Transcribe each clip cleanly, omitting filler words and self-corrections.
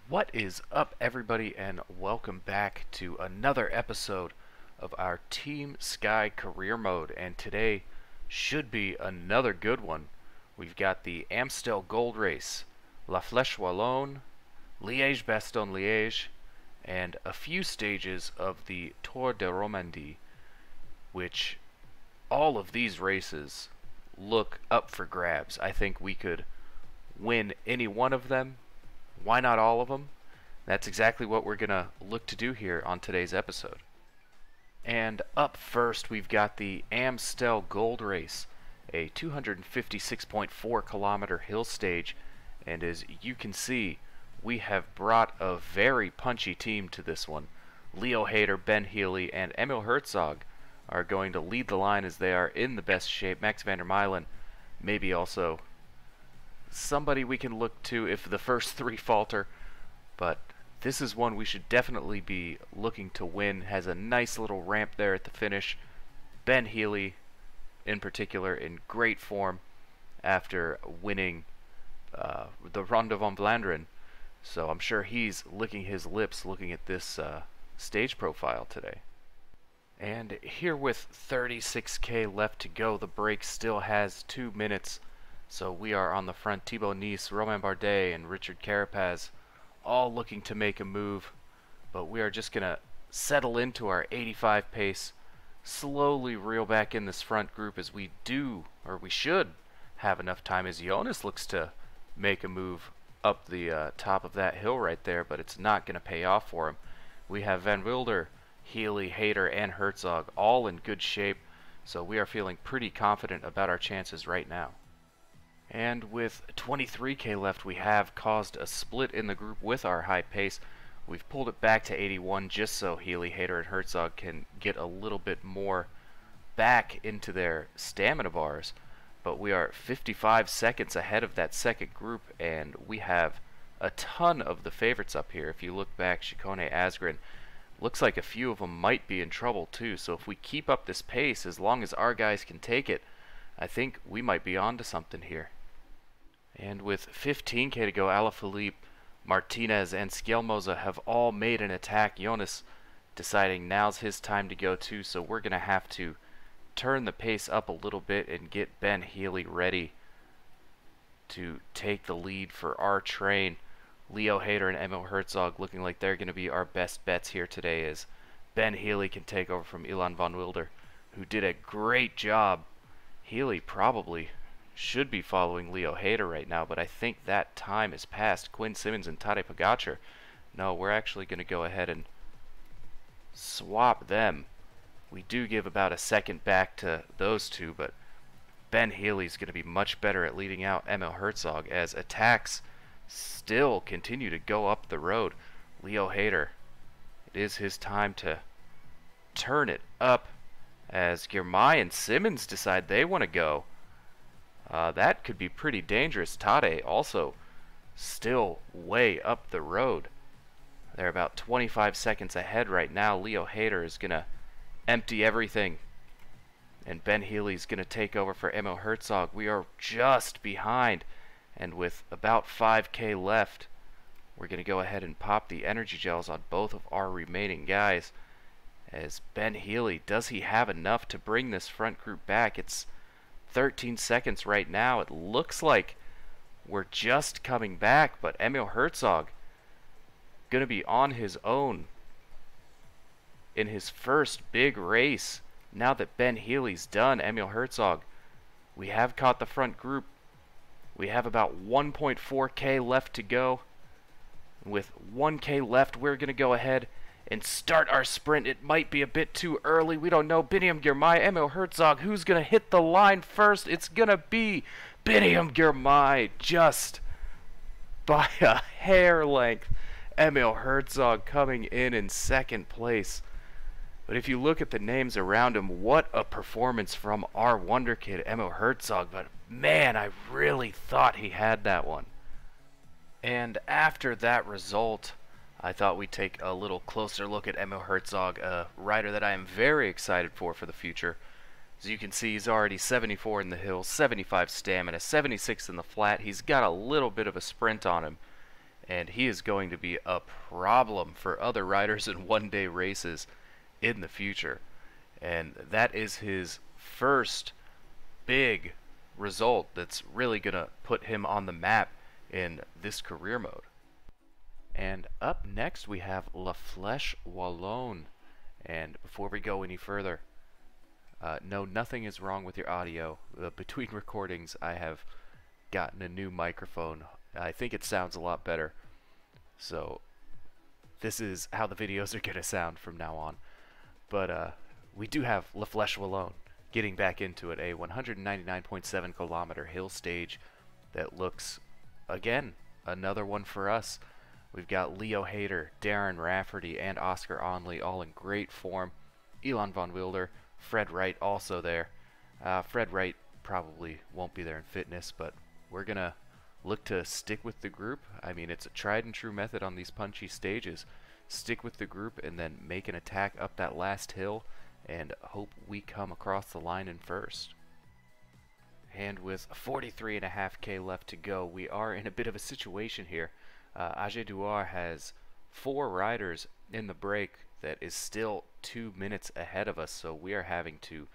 What is up, everybody, and welcome back to another episode of our Team Sky Career Mode. And today should be another good one. We've got the Amstel Gold Race, La Fleche Wallonne, Liege-Bastogne-Liege, and a few stages of the Tour de Romandie, which all of these races look up for grabs. I think we could win any one of them. Why not all of them? That's exactly what we're going to look to do here on today's episode. And up first, we've got the Amstel Gold Race, a 256.4 kilometer hill stage. And as you can see, we have brought a very punchy team to this one. Leo Hayter, Ben Healy, and Emil Herzog are going to lead the line as they are in the best shape. Max van der Meulen, maybe also somebody we can look to if the first three falter, but this is one we should definitely be looking to win. Has a nice little ramp there at the finish. Ben Healy in particular in great form after winning the Ronde van Vlaanderen, so I'm sure he's licking his lips looking at this stage profile today. And here with 36k left to go, the break still has 2 minutes. So we are on the front. Thibaut Nice, Romain Bardet, and Richard Carapaz all looking to make a move. But we are just going to settle into our 85 pace, slowly reel back in this front group as we do, or we should, have enough time as Jonas looks to make a move up the top of that hill right there, but it's not going to pay off for him. We have Van Wilder, Healy, Hayter, and Herzog all in good shape, so we are feeling pretty confident about our chances right now. And with 23k left, we have caused a split in the group with our high pace. We've pulled it back to 81 just so Healy, Hayter, and Herzog can get a little bit more back into their stamina bars. But we are 55 seconds ahead of that second group, and we have a ton of the favorites up here. If you look back, Chicone, Asgren, looks like a few of them might be in trouble too. So if we keep up this pace, as long as our guys can take it, I think we might be on to something here. And with 15k to go, Alaphilippe, Martinez, and Skelmoza have all made an attack. Jonas deciding now's his time to go too, so we're going to have to turn the pace up a little bit and get Ben Healy ready to take the lead for our train. Leo Hayter and Emil Herzog looking like they're going to be our best bets here today, as Ben Healy can take over from Ilan van Wilder, who did a great job. Healy probably should be following Leo Hayter right now, but I think that time is past. Quinn Simmons and Tadej Pogacar. No, we're actually going to go ahead and swap them. We do give about a second back to those two, but Ben Healy's going to be much better at leading out Emil Herzog as attacks still continue to go up the road. Leo Hayter, it is his time to turn it up as Girmay and Simmons decide they want to go. That could be pretty dangerous. Tade also still way up the road. They're about 25 seconds ahead right now. Leo Hayter is going to empty everything, and Ben Healy's going to take over for Emil Herzog. We are just behind, and with about 5k left, we're going to go ahead and pop the energy gels on both of our remaining guys. As Ben Healy, does he have enough to bring this front group back? It's 13 seconds right now. It looks like we're just coming back, but Emil Herzog going to be on his own in his first big race. Now that Ben Healy's done, Emil Herzog, we have caught the front group. We have about 1.4k left to go. With 1k left, we're going to go ahead and start our sprint. It might be a bit too early. We don't know. Biniam Girmay, Emil Herzog. Who's going to hit the line first? It's going to be Biniam Girmay, just by a hair length. Emil Herzog coming in second place. But if you look at the names around him, what a performance from our wonder kid, Emil Herzog. But man, I really thought he had that one. And after that result, I thought we'd take a little closer look at Emil Herzog, a rider that I am very excited for the future. As you can see, he's already 74 in the hills, 75 stamina, 76 in the flat. He's got a little bit of a sprint on him. and he is going to be a problem for other riders in one-day races in the future. And that is his first big result that's really going to put him on the map in this career mode. And up next we have La Fleche Wallonne. And before we go any further, no, nothing is wrong with your audio. Between recordings, I have gotten a new microphone. I think it sounds a lot better. So this is how the videos are going to sound from now on. But we do have La Fleche Wallonne getting back into it, a 199.7 kilometer hill stage that looks, again, another one for us. We've got Leo Hayter, Darren Rafferty, and Oscar Onley all in great form. Ilan van Wilder, Fred Wright also there. Fred Wright probably won't be there in fitness, but we're going to look to stick with the group. I mean, it's a tried and true method on these punchy stages. Stick with the group and then make an attack up that last hill and hope we come across the line in first. And with 43.5K left to go, we are in a bit of a situation here. AG Duar has 4 riders in the break that is still 2 minutes ahead of us, so we are having to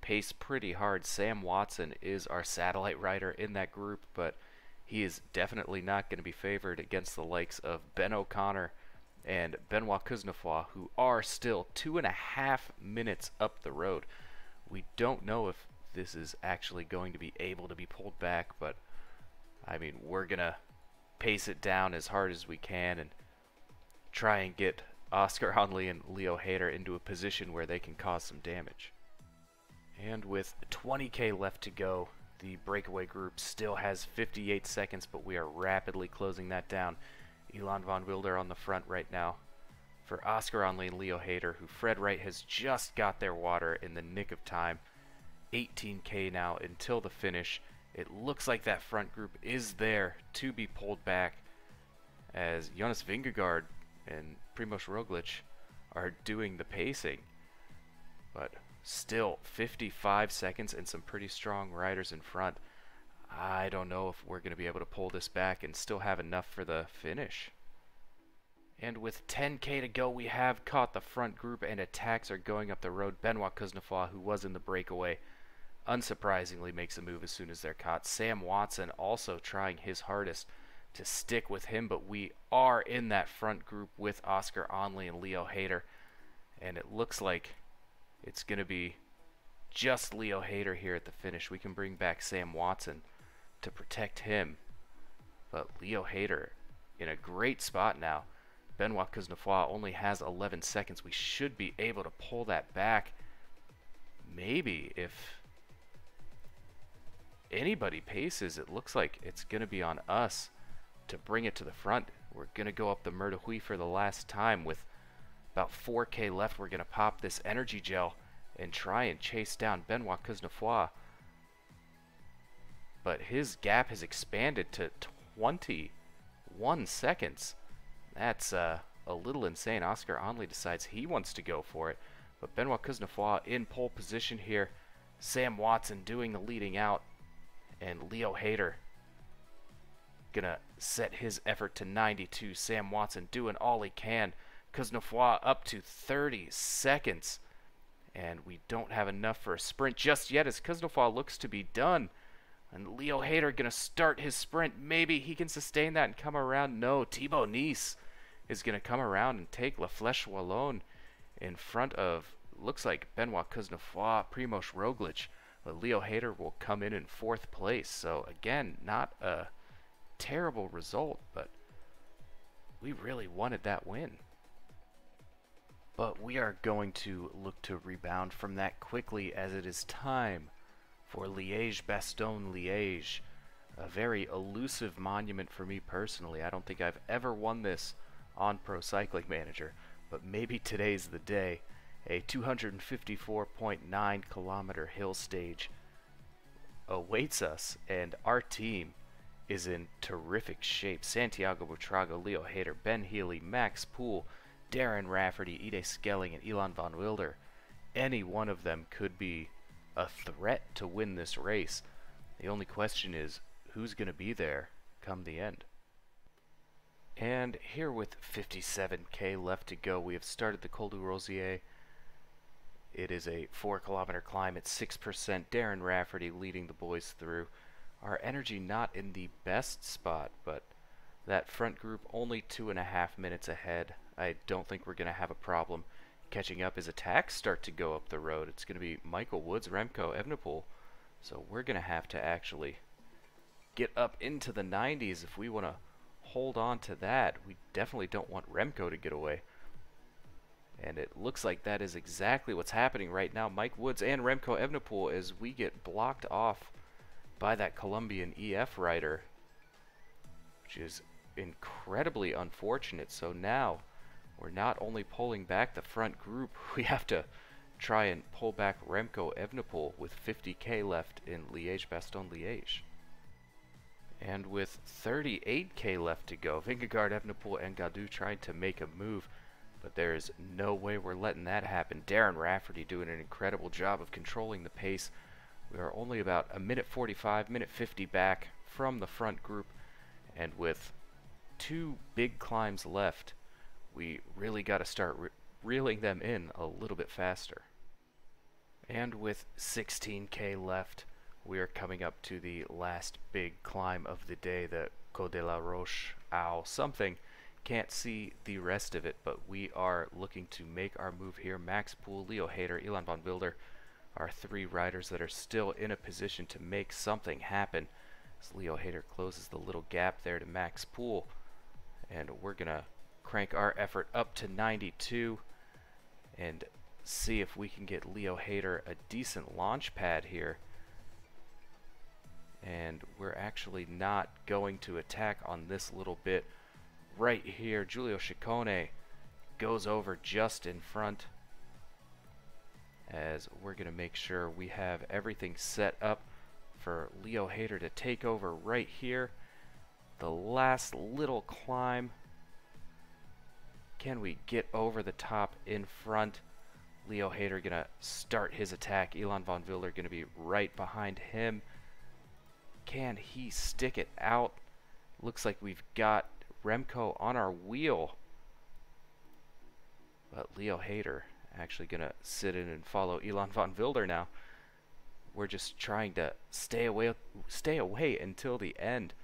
pace pretty hard. Sam Watson is our satellite rider in that group, but he is definitely not going to be favored against the likes of Ben O'Connor and Benoit Kuznefroy, who are still 2.5 minutes up the road. We don't know if this is actually going to be able to be pulled back, but I mean, we're going to pace it down as hard as we can and try and get Oscar Onley and Leo Hayter into a position where they can cause some damage. And with 20K left to go, the breakaway group still has 58 seconds, but we are rapidly closing that down. Ilan van Wilder on the front right now for Oscar Onley and Leo Hayter, who Fred Wright has just got their water in the nick of time. 18K now until the finish. It looks like that front group is there to be pulled back as Jonas Vingegaard and Primož Roglic are doing the pacing. But still 55 seconds and some pretty strong riders in front. I don't know if we're going to be able to pull this back and still have enough for the finish. And with 10K to go, we have caught the front group and attacks are going up the road. Benoit Kuznefroy, who was in the breakaway, unsurprisingly makes a move as soon as they're caught. Sam Watson also trying his hardest to stick with him, but we are in that front group with Oscar Onley and Leo Hayter, and it looks like it's going to be just Leo Hayter here at the finish. We can bring back Sam Watson to protect him, but Leo Hayter in a great spot now. Benoit Kuznefroy only has 11 seconds. We should be able to pull that back. Maybe if anybody paces, it looks like it's going to be on us to bring it to the front. We're going to go up the Mer de Huy for the last time. With about 4K left, we're going to pop this energy gel and try and chase down Benoit Kuznefroy. But his gap has expanded to 21 seconds. That's a little insane. Oscar Onley decides he wants to go for it. But Benoit Kuznefroy in pole position here. Sam Watson doing the leading out. And Leo Hayter gonna set his effort to 92. Sam Watson doing all he can. Kuznefroy up to 30 seconds. And we don't have enough for a sprint just yet as Kuznefroy looks to be done. And Leo Hayter gonna start his sprint. Maybe he can sustain that and come around. No, Thibaut Nice is gonna come around and take La Fleche Wallonne in front of, looks like Benoit Kuznefroy, Primož Roglic. But Leo Hayter will come in 4th place. So again, not a terrible result, but we really wanted that win. But we are going to look to rebound from that quickly as it is time for Liege-Bastogne-Liege. A very elusive monument for me personally. I don't think I've ever won this on Pro Cycling Manager, but maybe today's the day. A 254.9 kilometer hill stage awaits us, and our team is in terrific shape. Santiago Buitrago, Leo Hayter, Ben Healy, Max Poole, Darren Rafferty, Ide Skelling, and Ilan van Wilder. Any one of them could be a threat to win this race. The only question is, who's going to be there come the end? And here with 57k left to go, we have started the Col du Rosier. It is a 4-kilometer climb at 6%. Darren Rafferty leading the boys through. Our energy not in the best spot, but that front group only 2.5 minutes ahead. I don't think we're going to have a problem catching up as attacks start to go up the road. It's going to be Michael Woods, Remco Evenepoel. So we're going to have to actually get up into the 90s if we want to hold on to that. We definitely don't want Remco to get away. And it looks like that is exactly what's happening right now. Mike Woods and Remco Evenepoel as we get blocked off by that Colombian EF rider, which is incredibly unfortunate. So now we're not only pulling back the front group, we have to try and pull back Remco Evenepoel with 50k left in Liege-Bastogne-Liege. And with 38k left to go, Vingegaard, Evenepoel, and Gaudu trying to make a move, but there is no way we're letting that happen. Darren Rafferty doing an incredible job of controlling the pace. We are only about a minute 45, minute 50 back from the front group, and with 2 big climbs left, we really got to start reeling them in a little bit faster. And with 16k left, we are coming up to the last big climb of the day, the Col de la Roche Ow something. Can't see the rest of it, but we are looking to make our move here. Max Poole, Leo Hayter, Ilan van Wilder are 3 riders that are still in a position to make something happen. As Leo Hayter closes the little gap there to Max Poole, and we're gonna crank our effort up to 92 and see if we can get Leo Hayter a decent launch pad here. And we're actually not going to attack on this little bit right here. Giulio Ciccone goes over just in front, as we're going to make sure we have everything set up for Leo Hayter to take over right here. The last little climb. Can we get over the top in front? Leo Hayter going to start his attack. Ilan van Wilder going to be right behind him. Can he stick it out? Looks like we've got Remco on our wheel. But Leo Hayter actually going to sit in and follow Ilan van Wilder now. We're just trying to stay away until the end.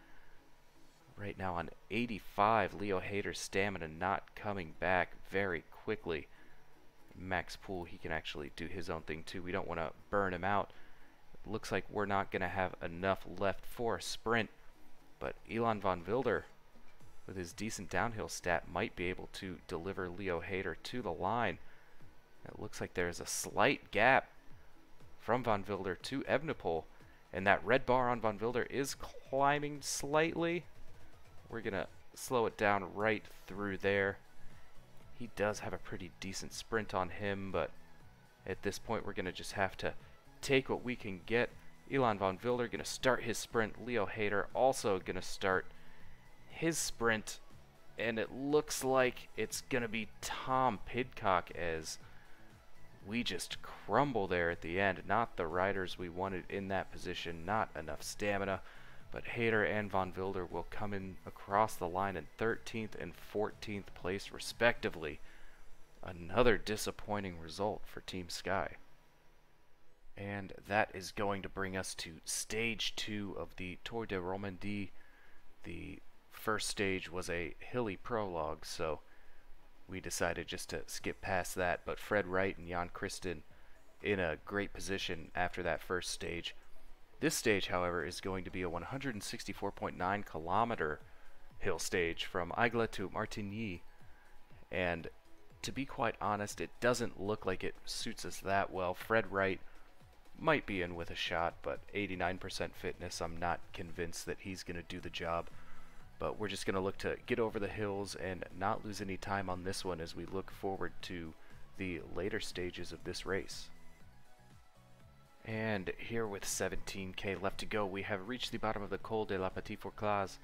Right now on 85, Leo Hayter's stamina not coming back very quickly. Max Poole, he can actually do his own thing too. We don't want to burn him out. Looks like we're not going to have enough left for a sprint, but Ilan van Wilder, with his decent downhill stat, might be able to deliver Leo Hayter to the line. It looks like there's a slight gap from van Wilder to Evenepoel, and that red bar on van Wilder is climbing slightly. We're going to slow it down right through there. He does have a pretty decent sprint on him, but at this point we're going to just have to take what we can get. Ilan van Wilder going to start his sprint. Leo Hayter also going to start his sprint. And it looks like it's going to be Tom Pidcock as we just crumble there at the end. Not the riders we wanted in that position. Not enough stamina. But Hayter and van Wilder will come in across the line in 13th and 14th place respectively. Another disappointing result for Team Sky. And that is going to bring us to stage 2 of the Tour de Romandie. The first stage was a hilly prologue, so we decided just to skip past that. But Fred Wright and Jan Christen in a great position after that first stage. This stage, however, is going to be a 164.9 kilometer hill stage from Aigle to Martigny. And to be quite honest, it doesn't look like it suits us that well. Fred Wright might be in with a shot, but 89% fitness, I'm not convinced that he's going to do the job. But we're just going to look to get over the hills and not lose any time on this one as we look forward to the later stages of this race. And here with 17k left to go, we have reached the bottom of the Col de la Petite Fourcade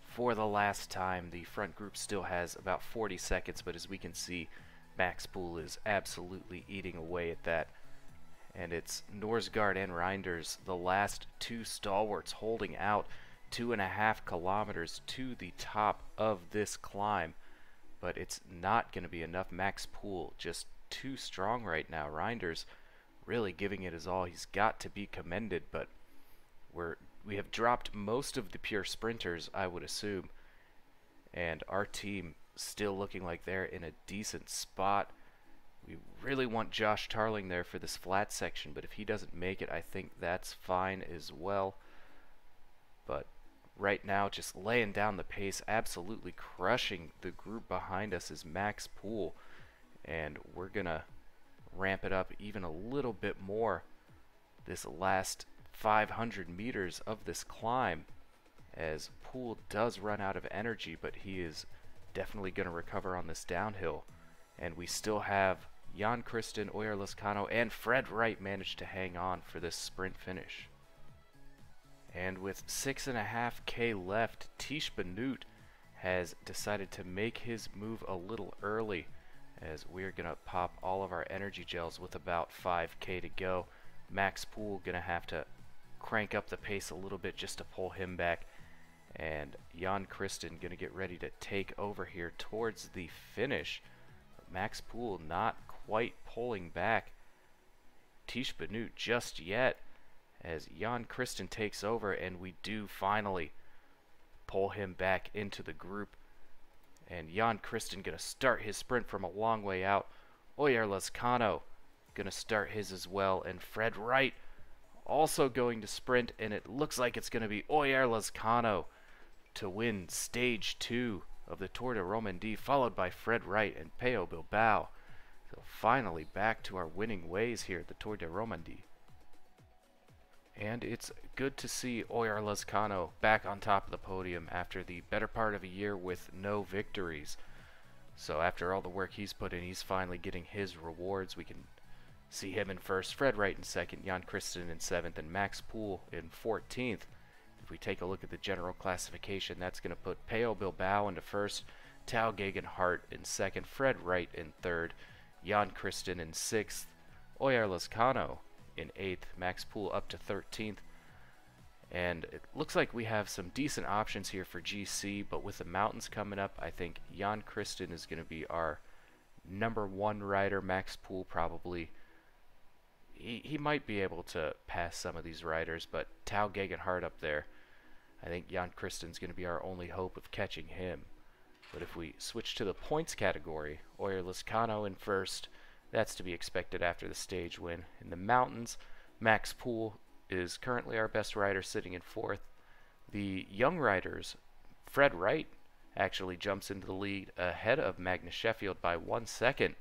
for the last time. The front group still has about 40 seconds, but as we can see, Max Poole is absolutely eating away at that. And it's Norsgaard and Reinders, the last 2 stalwarts, holding out. 2.5 kilometers to the top of this climb, but it's not going to be enough. Max Poole just too strong right now. Reinders really giving it his all. He's got to be commended, but we have dropped most of the pure sprinters, I would assume, and our team still looking like they're in a decent spot. We really want Josh Tarling there for this flat section, but if he doesn't make it, I think that's fine as well. But right now, just laying down the pace, absolutely crushing the group behind us is Max Poole, and we're gonna ramp it up even a little bit more this last 500 meters of this climb, as Poole does run out of energy, but he is definitely going to recover on this downhill. And we still have Jan Christen, Oyer Lascano, and Fred Wright managed to hang on for this sprint finish. And with 6.5K left, Tish Benoot has decided to make his move a little early, as we're going to pop all of our energy gels with about 5K to go. Max Poole going to have to crank up the pace a little bit just to pull him back, and Jan Christen going to get ready to take over here towards the finish. Max Poole not quite pulling back Tish Benoot just yet, as Jan Christen takes over, and we do finally pull him back into the group. And Jan Christen going to start his sprint from a long way out. Oyer Lascano going to start his as well, and Fred Wright also going to sprint, and it looks like it's going to be Oyer Lascano to win stage 2 of the Tour de Romandie, followed by Fred Wright and Peo Bilbao. So finally back to our winning ways here at the Tour de Romandie. And it's good to see Oyer Lascano back on top of the podium after the better part of a year with no victories. So after all the work he's put in, he's finally getting his rewards. We can see him in first, Fred Wright in second, Jan Christen in 7th, and Max Poole in 14th. If we take a look at the general classification, that's going to put Peo Bilbao into first, Tao Gegenhardt in second, Fred Wright in third, Jan Christen in 6th, Oyer Lascano in 8th, Max Poole up to 13th. And it looks like we have some decent options here for GC, but with the mountains coming up, I think Jan Christen is going to be our #1 rider. Max Poole probably, he might be able to pass some of these riders, but Tao Gegenhardt up there, I think Jan Christen's going to be our only hope of catching him. But if we switch to the points category, Oyer Lascano in first, that's to be expected after the stage win. In the mountains, Max Poole is currently our best rider, sitting in 4th. The young riders, Fred Wright actually jumps into the lead ahead of Magnus Sheffield by 1 second,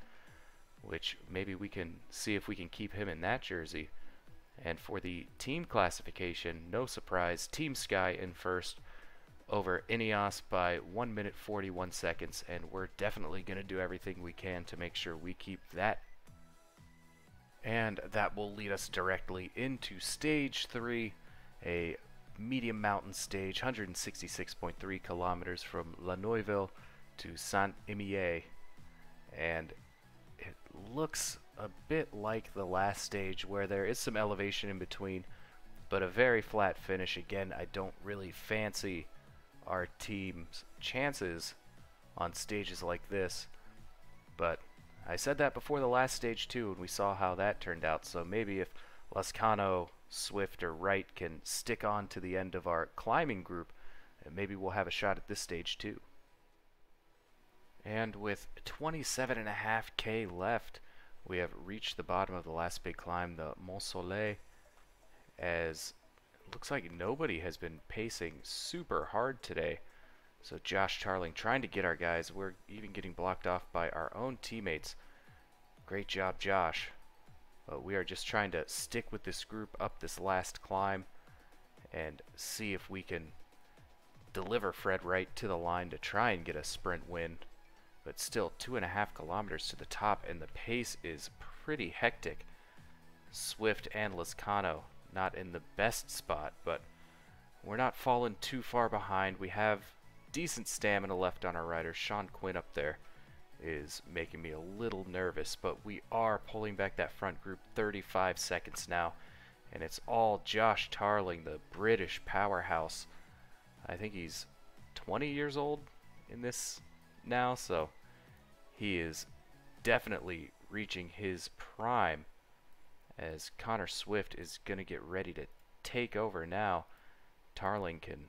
which maybe we can see if we can keep him in that jersey. And for the team classification, no surprise, Team Sky in first over Ineos by 1 minute 41 seconds, and we're definitely going to do everything we can to make sure we keep that. And that will lead us directly into stage 3, a medium mountain stage, 166.3 kilometers from La Neuville to Saint-Imier, and it looks a bit like the last stage where there is some elevation in between, but a very flat finish. Again, I don't really fancy our team's chances on stages like this, but I said that before the last stage too, and we saw how that turned out. So maybe if Lascano, Swift, or Wright can stick on to the end of our climbing group, maybe we'll have a shot at this stage too. And with 27.5K left, we have reached the bottom of the last big climb, the Mont Soleil, as it looks like nobody has been pacing super hard today. So Josh Tarling trying to get our guys. We're even getting blocked off by our own teammates. Great job, Josh. But we are just trying to stick with this group up this last climb and see if we can deliver Fred Wright to the line to try and get a sprint win. But still 2.5 kilometers to the top, and the pace is pretty hectic. Swift and Lascano not in the best spot, but we're not falling too far behind. We have decent stamina left on our riders. Sean Quinn up there is making me a little nervous, but we are pulling back that front group 35 seconds now, and it's all Josh Tarling, the British powerhouse, I think he's 20 years old in this now, so he is definitely reaching his prime, as Connor Swift is going to get ready to take over now. Tarling can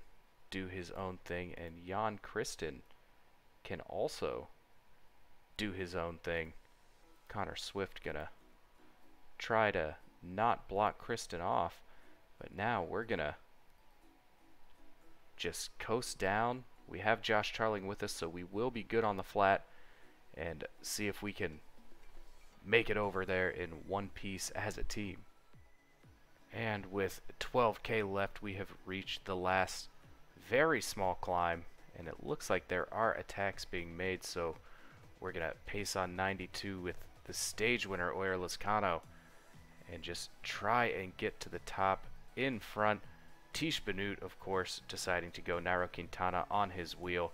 do his own thing, and Jan Christen can also do his own thing. Connor Swift gonna try to not block Christen off, but now we're gonna just coast down. We have Josh Tarling with us, so we will be good on the flat, and see if we can make it over there in one piece as a team. And with 12K left, we have reached the last very small climb, and it looks like there are attacks being made, so we're gonna pace on 92 with the stage winner Oyer Lizcano and just try and get to the top in front. Tish Benut, of course, deciding to go Nairo Quintana on his wheel,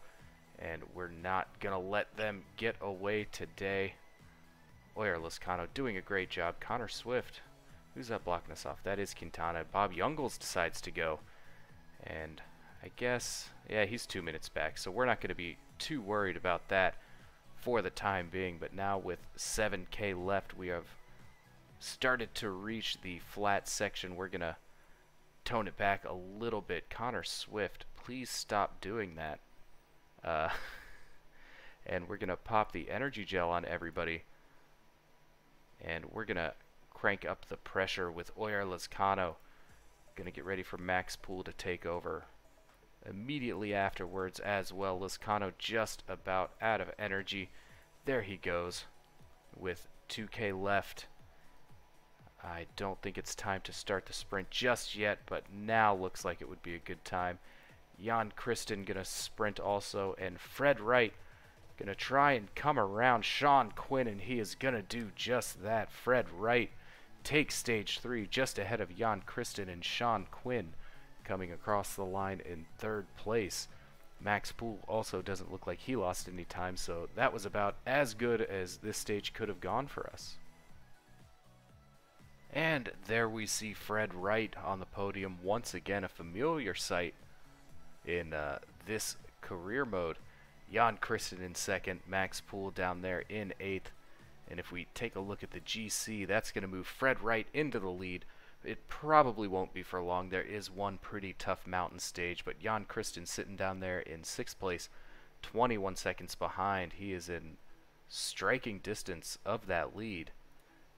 and we're not gonna let them get away today. Oyer Lizcano doing a great job. Connor Swift, who's that blocking us off? That is Quintana. Bob Jungels decides to go, and I guess, yeah, he's 2 minutes back, so we're not going to be too worried about that for the time being. But now with 7K left, we have started to reach the flat section. We're going to tone it back a little bit. Connor Swift, please stop doing that. And we're going to pop the energy gel on everybody, and we're going to crank up the pressure with Oyer Lizcano. Going to get ready for Max Poole to take over immediately afterwards as well. Lizcano just about out of energy. There he goes with 2K left. I don't think it's time to start the sprint just yet, but now looks like it would be a good time. Jan Christen gonna sprint also, and Fred Wright gonna try and come around Sean Quinn, and he is gonna do just that. Fred Wright takes stage 3 just ahead of Jan Christen, and Sean Quinn coming across the line in 3rd place. Max Poole also doesn't look like he lost any time, so that was about as good as this stage could have gone for us. And there we see Fred Wright on the podium, once again a familiar sight in this career mode. Jan Christen in 2nd, Max Poole down there in 8th. And if we take a look at the GC, that's going to move Fred Wright into the lead. It probably won't be for long. There is one pretty tough mountain stage, but Jan Christen sitting down there in 6th place, 21 seconds behind. He is in striking distance of that lead.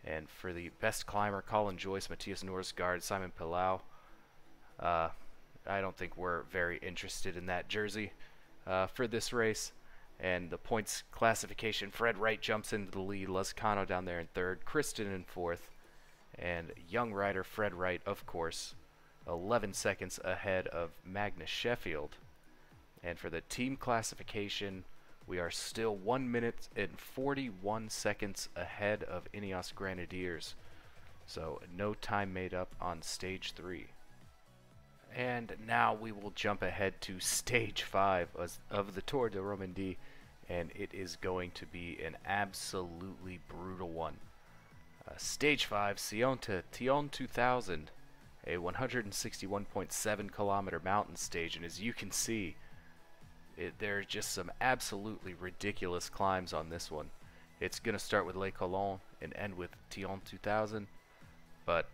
And for the best climber, Colin Joyce, Matthias Norsgaard, Simon Palau, I don't think we're very interested in that jersey for this race. And the points classification, Fred Wright jumps into the lead, Lizcano down there in 3rd, Christen in 4th, and young rider Fred Wright, of course, 11 seconds ahead of Magnus Sheffield. And for the team classification, we are still 1 minute and 41 seconds ahead of Ineos Grenadiers. So no time made up on stage 3. And now we will jump ahead to stage 5 of the Tour de Romandie, and it is going to be an absolutely brutal one. Stage 5, Sion to Tion 2000, a 161.7 kilometer mountain stage, and as you can see, there are just some absolutely ridiculous climbs on this one. It's going to start with Les Colons and end with Tion 2000, but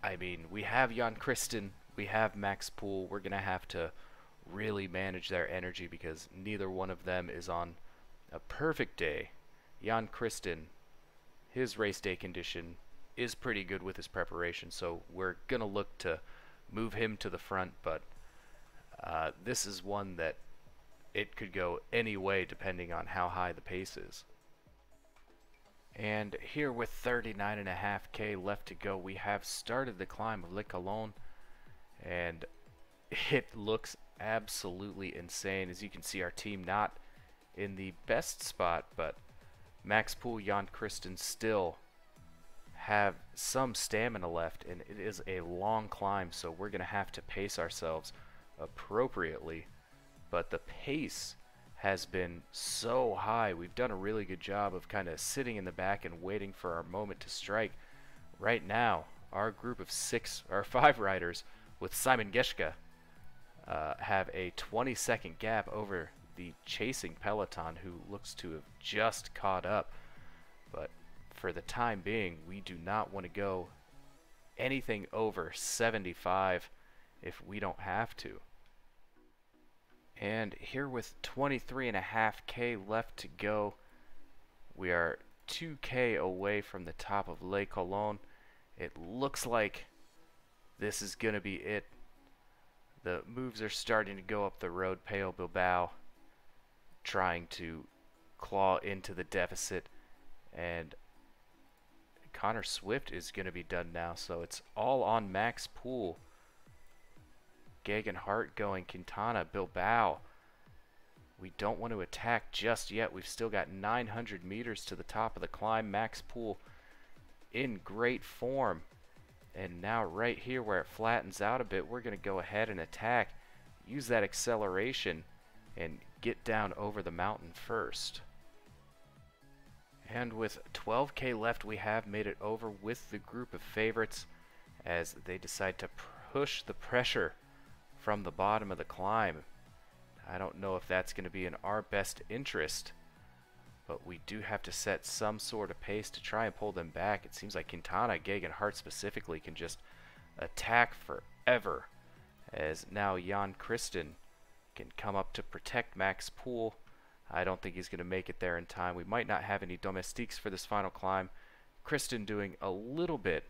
I mean, we have Jan Christen, we have Max Poole. We're going to have to really manage their energy because neither one of them is on a perfect day. Jan Christen, his race day condition is pretty good with his preparation, so we're going to look to move him to the front, but this is one that it could go any way depending on how high the pace is. And here with 39.5K left to go, we have started the climb of Les Colons, and it looks absolutely insane. As you can see, our team not in the best spot, but Max Poole, Jan Christen still have some stamina left, and it is a long climb, so we're going to have to pace ourselves appropriately. But the pace has been so high. We've done a really good job of kind of sitting in the back and waiting for our moment to strike. Right now, our group of 5 riders with Simon Geschke have a 20-second gap over the chasing peloton, who looks to have just caught up. But for the time being, we do not want to go anything over 75 if we don't have to. And here with 23.5K left to go, we are 2K away from the top of Fleche Wallonne. It looks like this is going to be it. The moves are starting to go up the road. Pello Bilbao trying to claw into the deficit, and Connor Swift is going to be done now, so it's all on Max Poole. Geoghegan Hart going, Quintana, Bilbao. We don't want to attack just yet. We've still got 900 meters to the top of the climb. Max Poole in great form. And now right here where it flattens out a bit, we're going to go ahead and attack. Use that acceleration and get down over the mountain first. And with 12K left, we have made it over with the group of favorites as they decide to push the pressure from the bottom of the climb. I don't know if that's going to be in our best interest, but we do have to set some sort of pace to try and pull them back. It seems like Quintana, Geoghegan Hart specifically, can just attack forever, as now Jan Christen can come up to protect Max Poole. I don't think he's going to make it there in time. We might not have any domestiques for this final climb. Christen doing a little bit,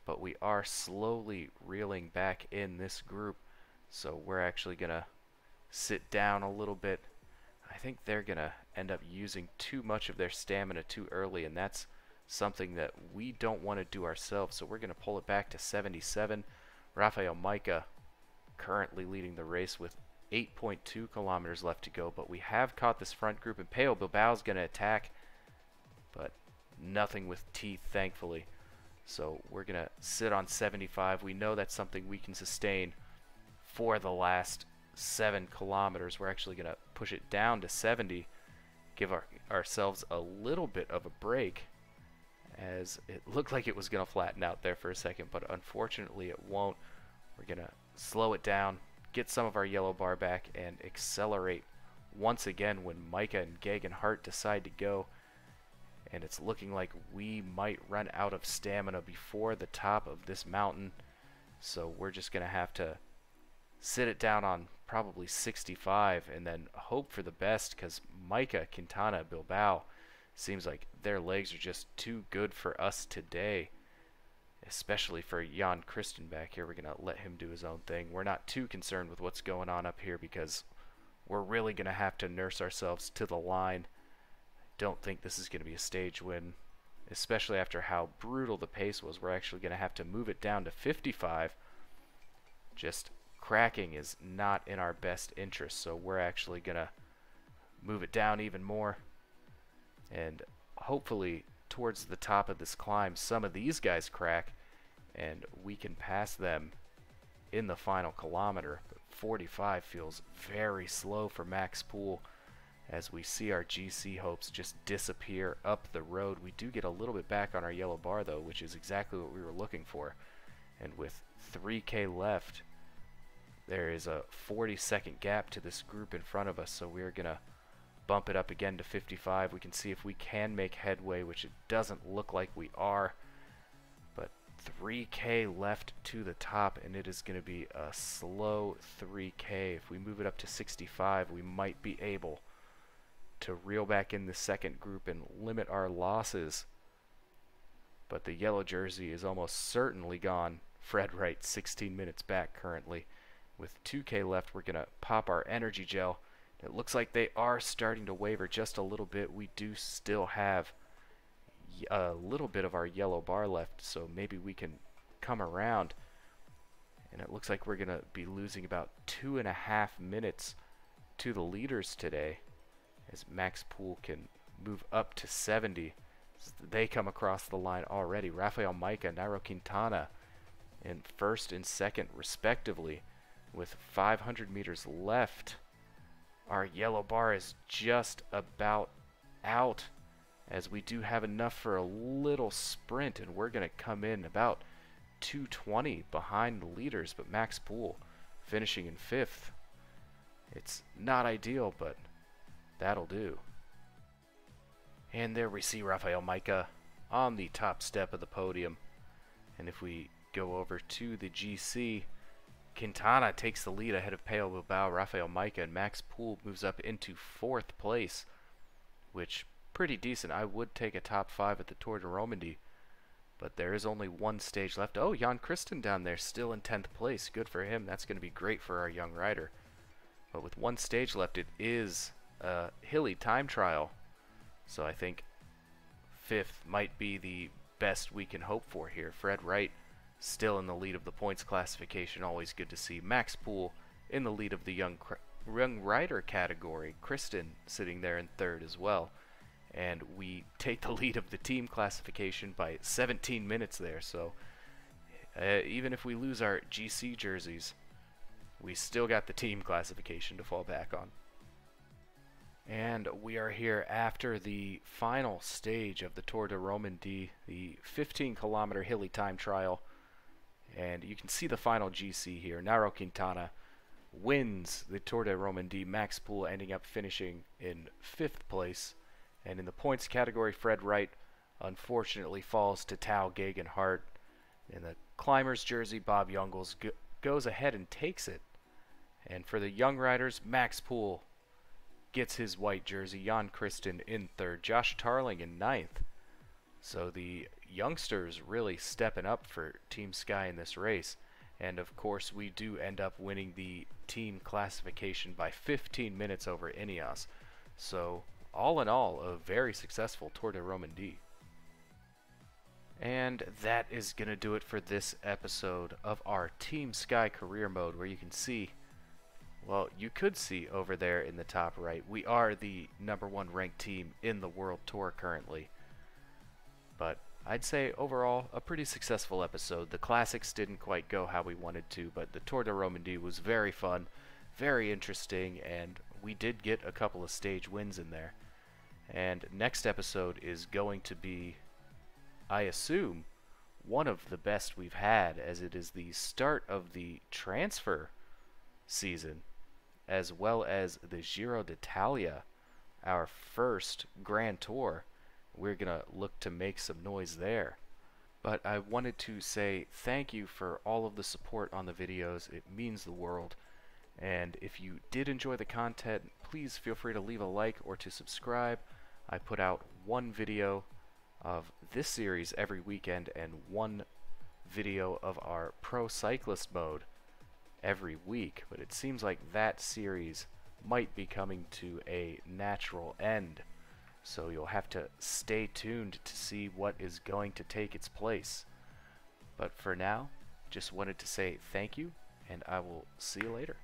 but we are slowly reeling back in this group, so we're actually going to sit down a little bit. I think they're going to end up using too much of their stamina too early, and that's something that we don't want to do ourselves, so we're going to pull it back to 77. Rafael Micah currently leading the race with 8.2 kilometers left to go, but we have caught this front group, and Pello Bilbao is going to attack, but nothing with teeth, thankfully. So we're going to sit on 75. We know that's something we can sustain for the last 7 kilometers. We're actually going to push it down to 70, give ourselves a little bit of a break, as it looked like it was going to flatten out there for a second, but unfortunately it won't. We're going to slow it down, get some of our yellow bar back, and accelerate once again when Micah and Geoghegan Hart decide to go. And it's looking like we might run out of stamina before the top of this mountain, so we're just going to have to sit it down on probably 65 and then hope for the best, because Micah, Quintana, Bilbao, seems like their legs are just too good for us today, especially for Jan Christen back here. We're going to let him do his own thing. We're not too concerned with what's going on up here because we're really going to have to nurse ourselves to the line. Don't think this is going to be a stage win, especially after how brutal the pace was. We're actually going to have to move it down to 55. Just cracking is not in our best interest, so we're actually going to move it down even more, and hopefully towards the top of this climb some of these guys crack and we can pass them in the final kilometer. But 45 feels very slow for Max Poole as we see our GC hopes just disappear up the road. We do get a little bit back on our yellow bar though, which is exactly what we were looking for, and with 3K left there is a 40-second gap to this group in front of us, so we're going to bump it up again to 55. We can see if we can make headway, which it doesn't look like we are. But 3K left to the top, and it is going to be a slow 3K. If we move it up to 65, we might be able to reel back in the second group and limit our losses. But the yellow jersey is almost certainly gone. Fred Wright 16 minutes back currently. With 2K left, we're going to pop our energy gel. It looks like they are starting to waver just a little bit. We do still have a little bit of our yellow bar left, so maybe we can come around. And it looks like we're going to be losing about 2.5 minutes to the leaders today, as Max Poole can move up to 70. They come across the line already. Rafael Micah, Nairo Quintana in first and second respectively. With 500 meters left, our yellow bar is just about out, as we do have enough for a little sprint, and we're going to come in about 2:20 behind the leaders. But Max Poole finishing in 5th. It's not ideal, but that'll do. And there we see Rafael Majka on the top step of the podium. And if we go over to the GC, Quintana takes the lead ahead of Pello Bilbao, Rafael Majka, and Max Poole moves up into 4th place, which pretty decent. I would take a top 5 at the Tour de Romandie, but there is only one stage left. Oh, Jan Christen down there still in 10th place. Good for him. That's going to be great for our young rider. But with one stage left, it is a hilly time trial. So I think 5th might be the best we can hope for here. Fred Wright still in the lead of the points classification. Always good to see. Max Poole in the lead of the young rider category. Kristen sitting there in 3rd as well. And we take the lead of the team classification by 17 minutes there. So even if we lose our GC jerseys, we still got the team classification to fall back on. And we are here after the final stage of the Tour de Romandie, the 15-kilometer hilly time trial. And you can see the final GC here. Nairo Quintana wins the Tour de Romandie, Max Poole ending up finishing in 5th place. And in the points category, Fred Wright unfortunately falls to Tao Geoghegan Hart. In the climbers jersey, Bob Jungels goes ahead and takes it. And for the young riders, Max Poole gets his white jersey, Jan Christen in 3rd, Josh Tarling in 9th. So the youngsters really stepping up for Team Sky in this race. And of course we do end up winning the team classification by 15 minutes over Ineos. So all in all, a very successful Tour de Romandie. And that is going to do it for this episode of our Team Sky career mode, where you can see, well, you could see over there in the top right, we are the #1 ranked team in the World Tour currently. But I'd say overall a pretty successful episode. The classics didn't quite go how we wanted to, but the Tour de Romandie was very fun, very interesting, and we did get a couple of stage wins in there. And next episode is going to be, I assume, one of the best we've had, as it is the start of the transfer season, as well as the Giro d'Italia, our first Grand Tour. We're going to look to make some noise there. But I wanted to say thank you for all of the support on the videos. It means the world. And if you did enjoy the content, please feel free to leave a like or to subscribe. I put out one video of this series every weekend and one video of our Pro Cyclist mode every week, but it seems like that series might be coming to a natural end, so you'll have to stay tuned to see what is going to take its place. But for now, just wanted to say thank you, and I will see you later.